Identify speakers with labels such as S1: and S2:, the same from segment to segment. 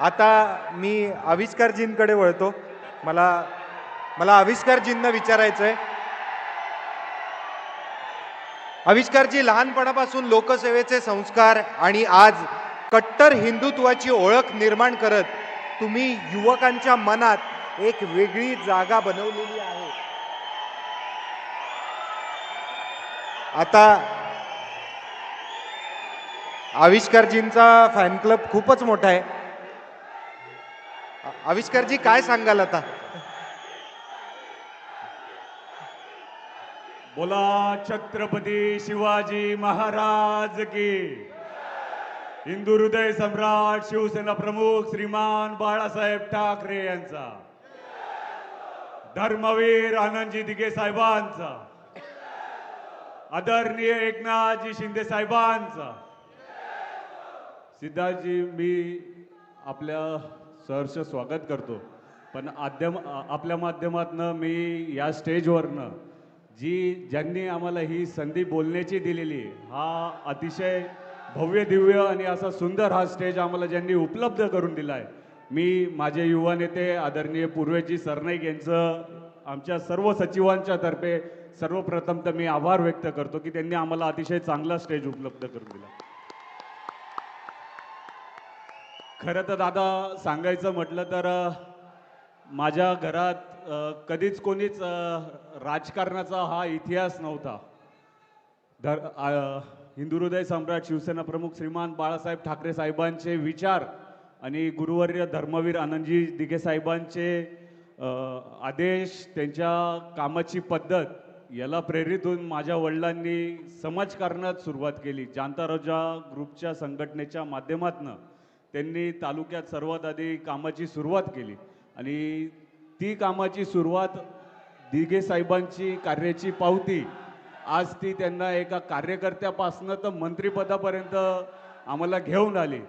S1: आता मी आविष्कारजींकडे वळतो. मला मला आविष्कारजींना विचारायचं आहे. आविष्कारजी, लहानपणापासून लोकसेवेचे संस्कार आणि आज कट्टर हिंदुत्वाची ओळख निर्माण करत तुम्ही युवकांच्या मनात एक वेगळी जागा बनवलेली आहे. आता आविष्कारजींचा फॅन क्लब खूपच मोठा आहे. आविष्कारजी, काय सांगाल आता?
S2: बोला छत्रपती शिवाजी महाराज की. हिंदू हृदय सम्राट शिवसेना प्रमुख श्रीमान बाळासाहेब ठाकरे यांचा, धर्मवीर आनंदजी दिघे साहेबांचा, आदरणीय एकनाथजी शिंदे साहेबांचा. सिद्धार्थजी, मी आपल्या सहर्ष स्वागत करतो, पण आपल्या माध्यमातून मी या स्टेजवरनं ज्यांनी आम्हाला ही संधी बोलण्याची दिलेली, हा अतिशय भव्य दिव्य आणि असा सुंदर हा स्टेज आम्हाला ज्यांनी उपलब्ध करून दिला आहे, मी माझे युवा नेते आदरणीय पूर्वेजी सरनाईक यांचं आमच्या सर्व सचिवांच्या तर्फे सर्वप्रथम तर मी आभार व्यक्त करतो की त्यांनी आम्हाला अतिशय चांगला स्टेज उपलब्ध करून दिला. खरं तर दादा सांगायचं म्हटलं तर माझ्या घरात कधीच कोणीच राजकारणाचा हा इतिहास नव्हता. हिंदू हृदय सम्राट शिवसेना प्रमुख श्रीमान बाळासाहेब ठाकरे साहेबांचे विचार आणि गुरुवर्य धर्मवीर आनंदजी दिघे साहेबांचे आदेश, त्यांच्या कामाची पद्धत याला प्रेरित होऊन माझ्या वडिलांनी समाजकारणात सुरुवात केली. जाणता राजा ग्रुपच्या संघटनेच्या माध्यमातून त्यांनी तालुक्यात सर्वात आधी कामाची सुरुवात केली आणि ती कामाची सुरुवात दिघे साहेबांची कार्याची पावती आज ती त्यांना एका कार्यकर्त्यापासून तर मंत्रिपदापर्यंत आम्हाला घेऊन आली.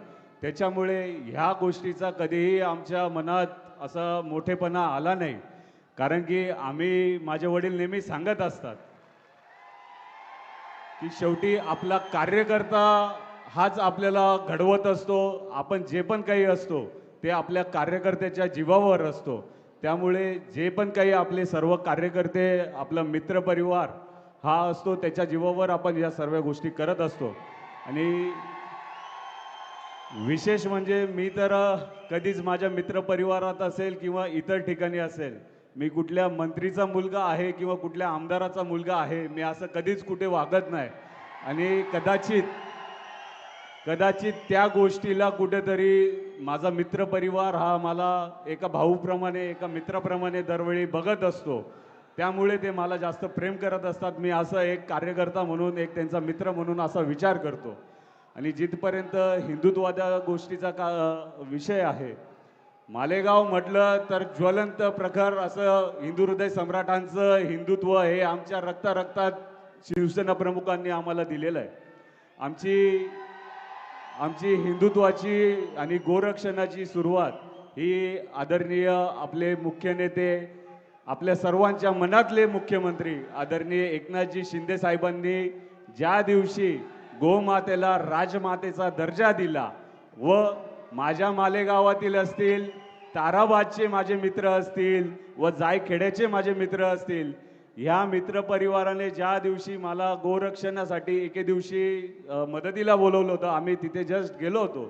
S2: त्याच्यामुळे ह्या गोष्टीचा कधीही आमच्या मनात असा मोठेपणा आला नाही, कारण की माझे वडील नेहमी सांगत असतात की शेवटी आपला कार्यकर्ता हाच आपल्याला घडवत असतो. आपण जे पण काही असतो ते आपल्या कार्यकर्त्याच्या जीवावर असतो. त्यामुळे जे पण काही आपले सर्व कार्यकर्ते, आपला मित्रपरिवार हा असतो, त्याच्या जीवावर आपण या सर्व गोष्टी करत असतो. आणि विशेष म्हणजे मी तर कधीच माझ्या मित्रपरिवारात असेल किंवा इतर ठिकाणी असेल, मी कुठल्या मंत्रीचा मुलगा आहे किंवा कुठल्या आमदाराचा मुलगा आहे, मी असं कधीच कुठे वागत नाही. आणि कदाचित त्या गोष्टीला कुठेतरी माझा मित्रपरिवार हा मला एका भाऊप्रमाणे, एका मित्राप्रमाणे दरवेळी बघत असतो. त्यामुळे ते मला जास्त प्रेम करत असतात. मी असं एक कार्यकर्ता म्हणून, एक त्यांचा मित्र म्हणून असा विचार करतो. आणि जिथपर्यंत हिंदुत्वाच्या गोष्टीचा विषय आहे, मालेगाव म्हटलं तर ज्वलंत प्रखर असं हिंदू हृदय सम्राटांचं हिंदुत्व हे आमच्या रक्तात शिवसेना प्रमुखांनी आम्हाला दिलेलं आहे. आमची हिंदुत्वाची आणि गोरक्षणाची सुरुवात ही आदरणीय आपले मुख्य नेते, आपल्या सर्वांच्या मनातले मुख्यमंत्री आदरणीय एकनाथजी शिंदे साहेबांनी ज्या दिवशी गोमातेला राजमातेचा दर्जा दिला व माझ्या मालेगावातील असतील, ताराबादचे माझे मित्र असतील व जायखेड्याचे माझे मित्र असतील, ह्या मित्रपरिवाराने ज्या दिवशी मला गोरक्षणासाठी एके दिवशी मदतीला बोलवलं होतं, आम्ही तिथे जस्ट गेलो होतो,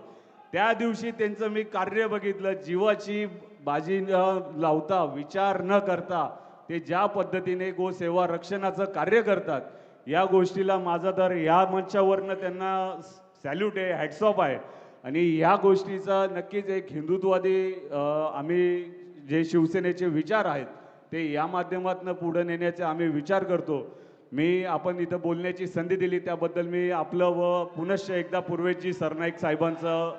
S2: त्या दिवशी त्यांचं मी कार्य बघितलं. जीवाची बाजी न लावता, विचार न करता ते ज्या पद्धतीने गोसेवा रक्षणाचं कार्य करतात, या गोष्टीला माझा तर या मंचावरनं त्यांना सॅल्यूट आहे, हॅट्स ऑफ आहे. आणि ह्या गोष्टीचा नक्कीच एक हिंदुत्ववादी आम्ही जे शिवसेनेचे विचार आहेत ते या माध्यमातून पुढे नेण्याचे आम्ही विचार करतो. आपण इथं बोलण्याची संधी दिली त्याबद्दल मी आपलं व पुनश्च एकदा पूर्वेजी सरनाईक साहेबांचं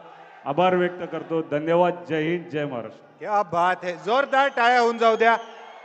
S2: आभार व्यक्त करतो. धन्यवाद. जय हिंद, जय महाराष्ट्र.
S1: क्या बात है. जोरदार टाळ्या होऊन जाऊ द्या.